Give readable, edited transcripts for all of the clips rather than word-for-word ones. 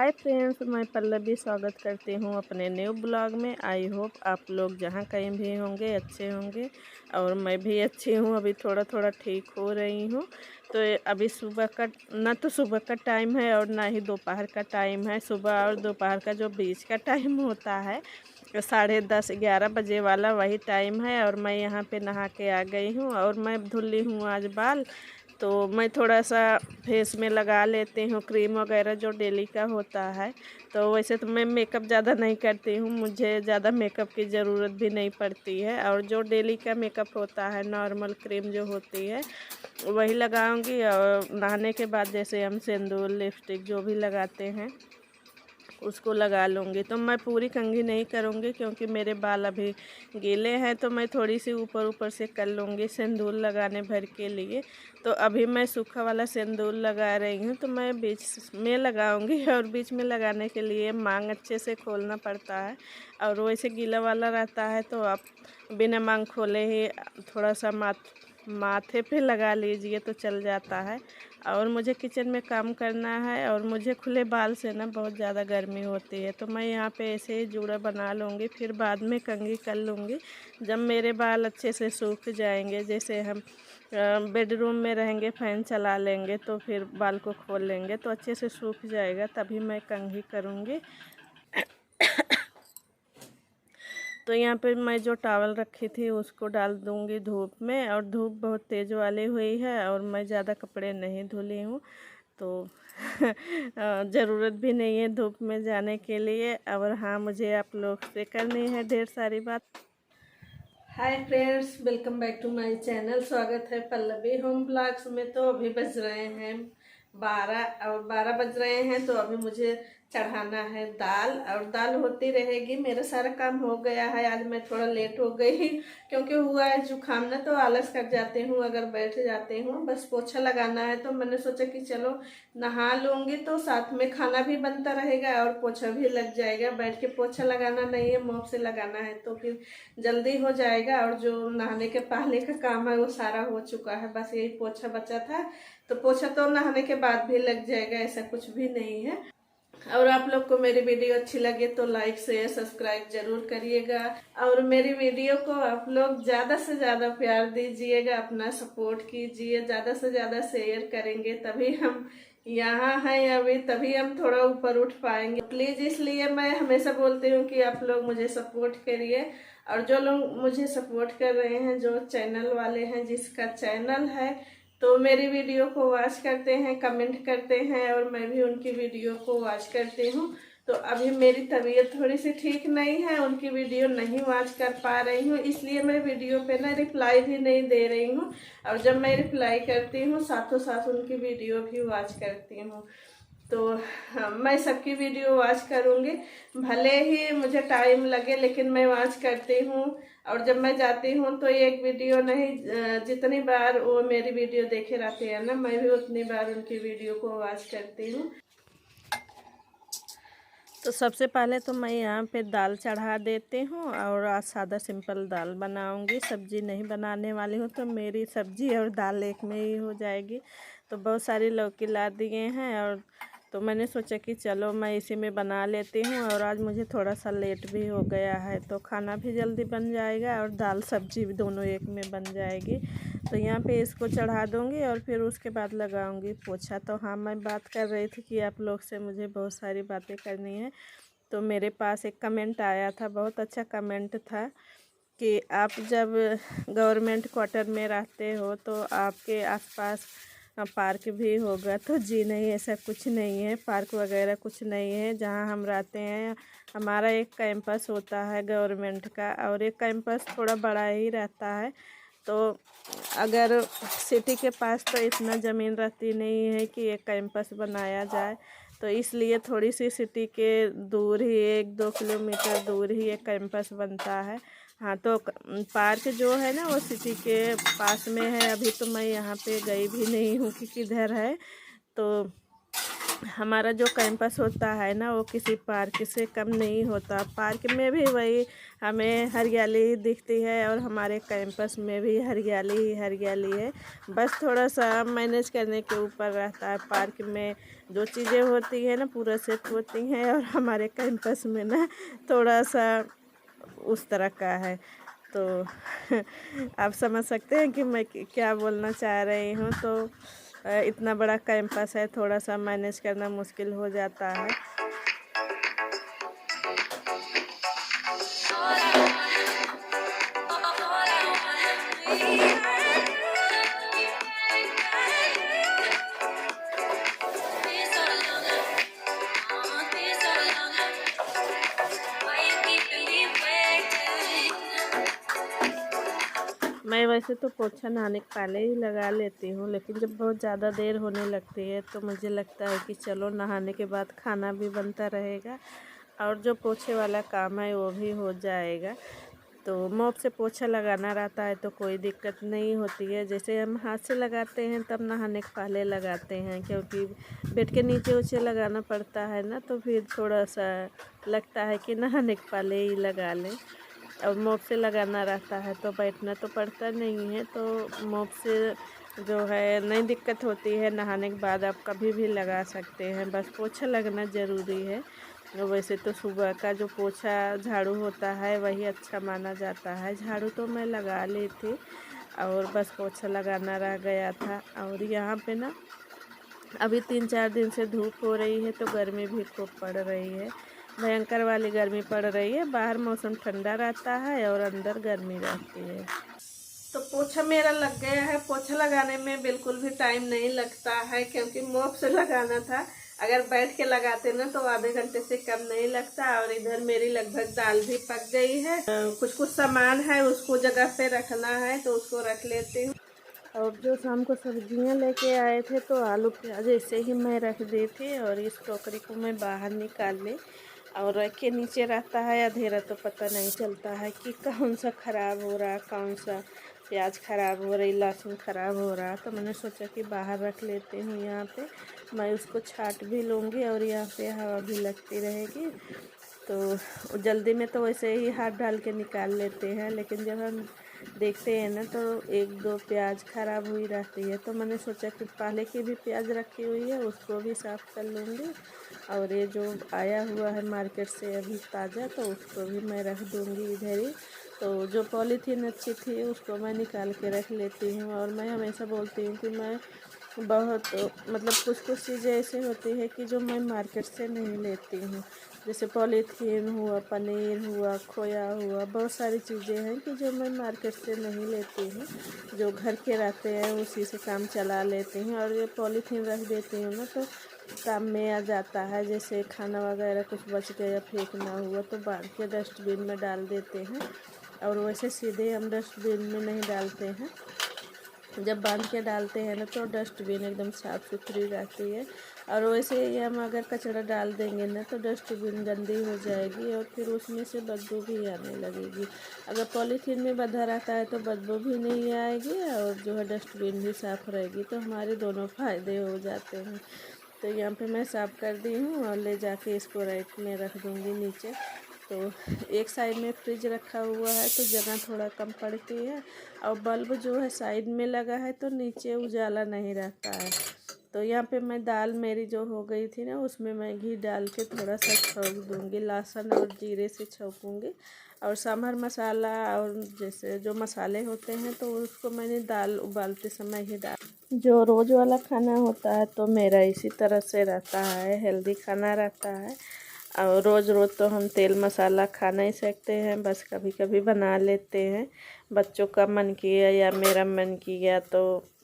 Hi friends, मैं पल्लवी स्वागत करती हूँ अपने न्यू ब्लॉग में। आई होप आप लोग जहाँ कहीं भी होंगे अच्छे होंगे और मैं भी अच्छी हूँ। अभी थोड़ा थोड़ा ठीक हो रही हूँ। तो अभी सुबह का ना तो सुबह का टाइम है और ना ही दोपहर का टाइम है। सुबह और दोपहर का जो बीच का टाइम होता है 10:30-11 बजे वाला वही टाइम है। और मैं यहाँ पे नहा के आ गई हूँ और मैं धुली हूँ आज बाल। तो मैं थोड़ा सा फेस में लगा लेती हूँ क्रीम वगैरह जो डेली का होता है। तो वैसे तो मैं मेकअप ज़्यादा नहीं करती हूँ, मुझे ज़्यादा मेकअप की ज़रूरत भी नहीं पड़ती है। और जो डेली का मेकअप होता है नॉर्मल क्रीम जो होती है वही लगाऊंगी। और नहाने के बाद जैसे हम सिंदूर लिपस्टिक जो भी लगाते हैं उसको लगा लूँगी। तो मैं पूरी कंघी नहीं करूँगी क्योंकि मेरे बाल अभी गीले हैं। तो मैं थोड़ी सी ऊपर ऊपर से कर लूँगी सिंदूर लगाने भर के लिए। तो अभी मैं सूखा वाला सिंदूर लगा रही हूँ, तो मैं बीच में लगाऊंगी। और बीच में लगाने के लिए मांग अच्छे से खोलना पड़ता है। और वैसे गीला वाला रहता है तो आप बिना मांग खोले ही थोड़ा सा माथे पे लगा लीजिए तो चल जाता है। और मुझे किचन में काम करना है और मुझे खुले बाल से ना बहुत ज़्यादा गर्मी होती है। तो मैं यहाँ पे ऐसे ही जूड़ा बना लूँगी, फिर बाद में कंघी कर लूँगी। जब मेरे बाल अच्छे से सूख जाएंगे, जैसे हम बेडरूम में रहेंगे फ़ैन चला लेंगे तो फिर बाल को खोल लेंगे तो अच्छे से सूख जाएगा, तभी मैं कंघी करूँगी। तो यहाँ पे मैं जो टॉवल रखी थी उसको डाल दूँगी धूप में। और धूप बहुत तेज़ वाली हुई है और मैं ज़्यादा कपड़े नहीं धुली हूँ, तो ज़रूरत भी नहीं है धूप में जाने के लिए। और हाँ, मुझे आप लोग से करनी है ढेर सारी बात। Hi friends, welcome back to my channel. स्वागत है पल्लवी होम ब्लॉग्स में। तो अभी बज रहे हैं 12 और 12 बज रहे हैं। तो अभी मुझे चढ़ाना है दाल और दाल होती रहेगी। मेरा सारा काम हो गया है। आज मैं थोड़ा लेट हो गई क्योंकि हुआ है जुकाम ना, तो आलस कर जाती हूँ अगर बैठ जाती हूँ। बस पोछा लगाना है तो मैंने सोचा कि चलो नहा लूँगी तो साथ में खाना भी बनता रहेगा और पोछा भी लग जाएगा। बैठ के पोछा लगाना नहीं है, मॉप से लगाना है तो फिर जल्दी हो जाएगा। और जो नहाने के पहले का काम है वो सारा हो चुका है, बस यही पोछा बचा था। तो पोछा तो नहाने के बाद भी लग जाएगा, ऐसा कुछ भी नहीं है। और आप लोग को मेरी वीडियो अच्छी लगे तो लाइक शेयर सब्सक्राइब जरूर करिएगा। और मेरी वीडियो को आप लोग ज्यादा से ज्यादा प्यार दीजिएगा, अपना सपोर्ट कीजिए, ज्यादा से ज्यादा शेयर करेंगे तभी हम यहाँ हैं अभी, तभी हम थोड़ा ऊपर उठ पाएंगे। प्लीज इसलिए मैं हमेशा बोलती हूँ कि आप लोग मुझे सपोर्ट करिए। और जो लोग मुझे सपोर्ट कर रहे हैं, जो चैनल वाले हैं जिसका चैनल है, तो मेरी वीडियो को वॉच करते हैं, कमेंट करते हैं और मैं भी उनकी वीडियो को वॉच करती हूँ। तो अभी मेरी तबीयत थोड़ी सी ठीक नहीं है, उनकी वीडियो नहीं वॉच कर पा रही हूँ, इसलिए मैं वीडियो पे ना रिप्लाई भी नहीं दे रही हूँ। और जब मैं रिप्लाई करती हूँ साथों साथ उनकी वीडियो भी वॉच करती हूँ। तो मैं सबकी वीडियो वॉच करूँगी, भले ही मुझे टाइम लगे लेकिन मैं वॉच करती हूँ। और जब मैं जाती हूँ तो एक वीडियो नहीं, जितनी बार वो मेरी वीडियो देखे रहते हैं ना, मैं भी उतनी बार उनकी वीडियो को वॉच करती हूँ। तो सबसे पहले तो मैं यहाँ पे दाल चढ़ा देती हूँ और आज सादा सिंपल दाल बनाऊँगी, सब्जी नहीं बनाने वाली हूँ। तो मेरी सब्जी और दाल एक में ही हो जाएगी। तो बहुत सारी लौकी ला दिए हैं और तो मैंने सोचा कि चलो मैं इसी में बना लेती हूँ। और आज मुझे थोड़ा सा लेट भी हो गया है तो खाना भी जल्दी बन जाएगा और दाल सब्जी भी दोनों एक में बन जाएगी। तो यहाँ पे इसको चढ़ा दूँगी और फिर उसके बाद लगाऊँगी पोछा। तो हाँ, मैं बात कर रही थी कि आप लोग से मुझे बहुत सारी बातें करनी है। तो मेरे पास एक कमेंट आया था, बहुत अच्छा कमेंट था कि आप जब गवर्नमेंट क्वार्टर में रहते हो तो आपके आसपास पार्क भी होगा। तो जी नहीं, ऐसा कुछ नहीं है, पार्क वगैरह कुछ नहीं है। जहाँ हम रहते हैं हमारा एक कैंपस होता है गवर्नमेंट का, और एक कैंपस थोड़ा बड़ा ही रहता है। तो अगर सिटी के पास तो इतना ज़मीन रहती नहीं है कि एक कैंपस बनाया जाए, तो इसलिए थोड़ी सी सिटी के दूर ही 1-2 किलोमीटर दूर ही एक कैंपस बनता है। हाँ, तो पार्क जो है ना वो सिटी के पास में है। अभी तो मैं यहाँ पे गई भी नहीं हूँ कि किधर है। तो हमारा जो कैंपस होता है ना वो किसी पार्क से कम नहीं होता। पार्क में भी वही हमें हरियाली दिखती है और हमारे कैंपस में भी हरियाली ही हरियाली है। बस थोड़ा सा मैनेज करने के ऊपर रहता है। पार्क में जो चीज़ें होती है ना पूरा सेट होती हैं और हमारे कैंपस में ना थोड़ा सा उस तरह का है। तो आप समझ सकते हैं कि मैं क्या बोलना चाह रही हूँ। तो इतना बड़ा कैंपस है, थोड़ा सा मैनेज करना मुश्किल हो जाता है। मैं वैसे तो पोछा नहाने के पहले ही लगा लेती हूँ, लेकिन जब बहुत ज़्यादा देर होने लगती है तो मुझे लगता है कि चलो नहाने के बाद खाना भी बनता रहेगा और जो पोछे वाला काम है वो भी हो जाएगा। तो मॉप से पोछा लगाना रहता है तो कोई दिक्कत नहीं होती है। जैसे हम हाथ से लगाते हैं तब नहाने के पहले लगाते हैं, क्योंकि बेड के नीचे उचे लगाना पड़ता है ना, तो फिर थोड़ा सा लगता है कि नहाने के पहले ही लगा लें। और मॉप से लगाना रहता है तो बैठना तो पड़ता नहीं है, तो मॉप से जो है नहीं दिक्कत होती है। नहाने के बाद आप कभी भी लगा सकते हैं, बस पोछा लगना ज़रूरी है। वैसे तो सुबह का जो पोछा झाड़ू होता है वही अच्छा माना जाता है। झाड़ू तो मैं लगा ली थी और बस पोछा लगाना रह गया था। और यहाँ पे ना अभी 3-4 दिन से धूप हो रही है तो गर्मी भी खूब पड़ रही है, भयंकर वाली गर्मी पड़ रही है। बाहर मौसम ठंडा रहता है और अंदर गर्मी रहती है। तो पोछा मेरा लग गया है। पोछा लगाने में बिल्कुल भी टाइम नहीं लगता है, क्योंकि मॉप से लगाना था। अगर बैठ के लगाते ना तो आधे घंटे से कम नहीं लगता। और इधर मेरी लगभग दाल भी पक गई है। कुछ कुछ सामान है उसको जगह पे रखना है तो उसको रख लेती हूँ। और जो शाम को सब्जियां लेके आए थे तो आलू प्याज ऐसे ही मैं रख दी थी और इस टोकरी को मैं बाहर निकाल ली और रख के नीचे रहता है अंधेरा तो पता नहीं चलता है कि कौन सा ख़राब हो रहा, कौन सा प्याज ख़राब हो रही, लहसुन ख़राब हो रहा। तो मैंने सोचा कि बाहर रख लेती हूँ। यहाँ पे मैं उसको छाट भी लूँगी और यहाँ पे हवा भी लगती रहेगी। तो जल्दी में तो वैसे ही हाथ डाल के निकाल लेते हैं, लेकिन जब हम देखते हैं ना तो 1-2 प्याज ख़राब हुई रहती है। तो मैंने सोचा कि पहले की भी प्याज रखी हुई है उसको भी साफ़ कर लूँगी और ये जो आया हुआ है मार्केट से अभी ताज़ा तो उसको भी मैं रख दूँगी इधर ही। तो जो पॉलीथीन अच्छी थी उसको मैं निकाल के रख लेती हूँ। और मैं हमेशा बोलती हूँ कि मैं बहुत मतलब कुछ चीज़ें ऐसी होती है कि जो मैं मार्केट से नहीं लेती हूँ। जैसे पॉलीथीन हुआ, पनीर हुआ, खोया हुआ, बहुत सारी चीज़ें हैं कि जो मैं मार्केट से नहीं लेती हूँ। जो घर के रहते हैं उसी से काम चला लेती हूँ। और ये पॉलीथीन रख देती हूँ ना तो काम में आ जाता है। जैसे खाना वगैरह कुछ बच गया, फेंकना हुआ तो बांध के डस्टबिन में डाल देते हैं। और वैसे सीधे हम डस्टबिन में नहीं डालते हैं, जब बांध के डालते हैं ना तो डस्टबिन एकदम साफ़ सुथरी रहती है। और वैसे ही हम अगर कचरा डाल देंगे ना तो डस्टबिन गंदी हो जाएगी और फिर उसमें से बदबू भी आने लगेगी। अगर पॉलीथीन में बंधा रहता है तो बदबू भी नहीं आएगी और जो है डस्टबिन भी साफ़ रहेगी, तो हमारे दोनों फ़ायदे हो जाते हैं। तो यहाँ पे मैं साफ़ कर दी हूँ और ले जाके इसको रैक में रख दूँगी नीचे। तो एक साइड में फ्रिज रखा हुआ है तो जगह थोड़ा कम पड़ती है और बल्ब जो है साइड में लगा है तो नीचे उजाला नहीं रहता है। तो यहाँ पे मैं दाल मेरी जो हो गई थी ना उसमें मैं घी डाल के थोड़ा सा छौंक दूँगी, लहसुन और जीरे से छौंकूँगी और सांभर मसाला और जैसे जो मसाले होते हैं तो उसको मैंने दाल उबालते समय ही डाल। जो रोज़ वाला खाना होता है तो मेरा इसी तरह से रहता है, हेल्दी खाना रहता है। और रोज़ रोज़ तो हम तेल मसाला खा नहीं सकते हैं, बस कभी कभी बना लेते हैं। बच्चों का मन किया या मेरा मन किया तो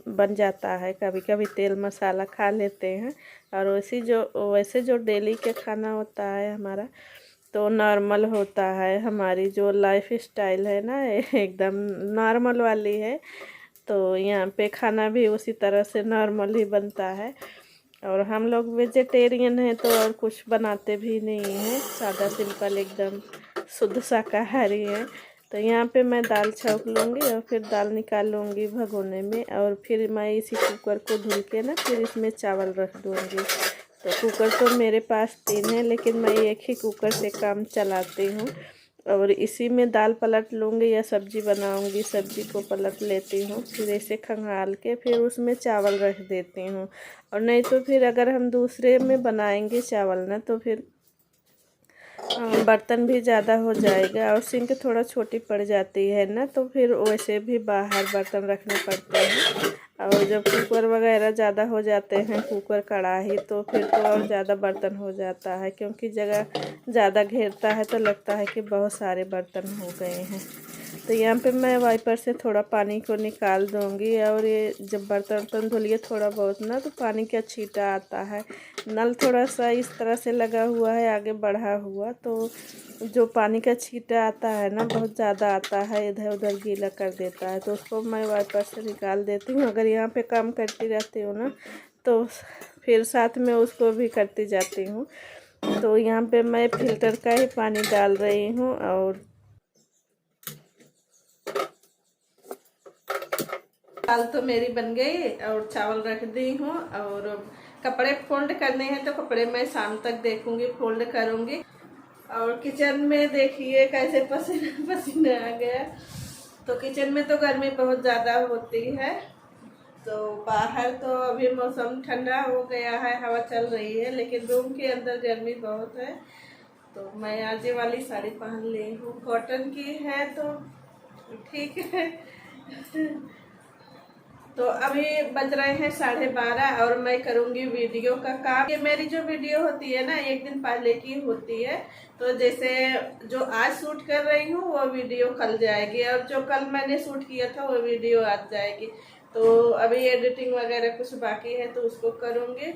बन जाता है, कभी कभी तेल मसाला खा लेते हैं। और वैसे जो डेली के खाना होता है हमारा तो नॉर्मल होता है। हमारी जो लाइफ स्टाइल है ना एकदम नॉर्मल वाली है, तो यहाँ पे खाना भी उसी तरह से नॉर्मल ही बनता है। और हम लोग वेजिटेरियन हैं तो और कुछ बनाते भी नहीं हैं, सादा सिंपल एकदम शुद्ध शाकाहारी है। तो यहाँ पे मैं दाल छौंक लूँगी और फिर दाल निकाल लूँगी भगोने में और फिर मैं इसी कुकर को धुल के ना फिर इसमें चावल रख दूँगी। तो कुकर तो मेरे पास 3 है, लेकिन मैं एक ही कुकर से काम चलाती हूँ। और इसी में दाल पलट लूँगी या सब्ज़ी बनाऊँगी, सब्ज़ी को पलट लेती हूँ, फिर ऐसे खंगाल के फिर उसमें चावल रख देती हूँ। और नहीं तो फिर अगर हम दूसरे में बनाएंगे चावल ना, तो फिर बर्तन भी ज़्यादा हो जाएगा और सिंक थोड़ा छोटी पड़ जाती है ना, तो फिर वैसे भी बाहर बर्तन रखने पड़ते हैं। और जब कुकर वगैरह ज़्यादा हो जाते हैं, कुकर कढ़ाई, तो फिर तो और ज़्यादा बर्तन हो जाता है, क्योंकि जगह ज़्यादा घेरता है तो लगता है कि बहुत सारे बर्तन हो गए हैं। तो यहाँ पे मैं वाइपर से थोड़ा पानी को निकाल दूँगी। और ये जब बर्तन धुलिए थोड़ा बहुत ना, तो पानी का छींटा आता है। नल थोड़ा सा इस तरह से लगा हुआ है आगे बढ़ा हुआ, तो जो पानी का छींटा आता है ना, बहुत ज़्यादा आता है, इधर उधर गीला कर देता है। तो उसको मैं वाइपर से निकाल देती हूँ। अगर यहाँ पे काम करती रहती हूँ ना, तो फिर साथ में उसको भी करती जाती हूँ। तो यहाँ पे मैं फ़िल्टर का ही पानी डाल रही हूँ। और दाल तो मेरी बन गई और चावल रख दी हूँ। और कपड़े फोल्ड करने हैं, तो कपड़े मैं शाम तक देखूंगी, फोल्ड करूंगी। और किचन में देखिए कैसे पसीना पसीना आ गया। तो किचन में तो गर्मी बहुत ज़्यादा होती है। तो बाहर तो अभी मौसम ठंडा हो गया है, हवा चल रही है, लेकिन रूम के अंदर गर्मी बहुत है। तो मैं आज ये वाली साड़ी पहन ली हूँ, कॉटन की है, तो ठीक है। तो अभी बज रहे हैं 12:30 और मैं करूंगी वीडियो का काम। ये मेरी जो वीडियो होती है ना, एक दिन पहले की होती है। तो जैसे जो आज शूट कर रही हूँ वो वीडियो कल जाएगी, और जो कल मैंने शूट किया था वो वीडियो आज जाएगी। तो अभी एडिटिंग वगैरह कुछ बाकी है, तो उसको करूंगी।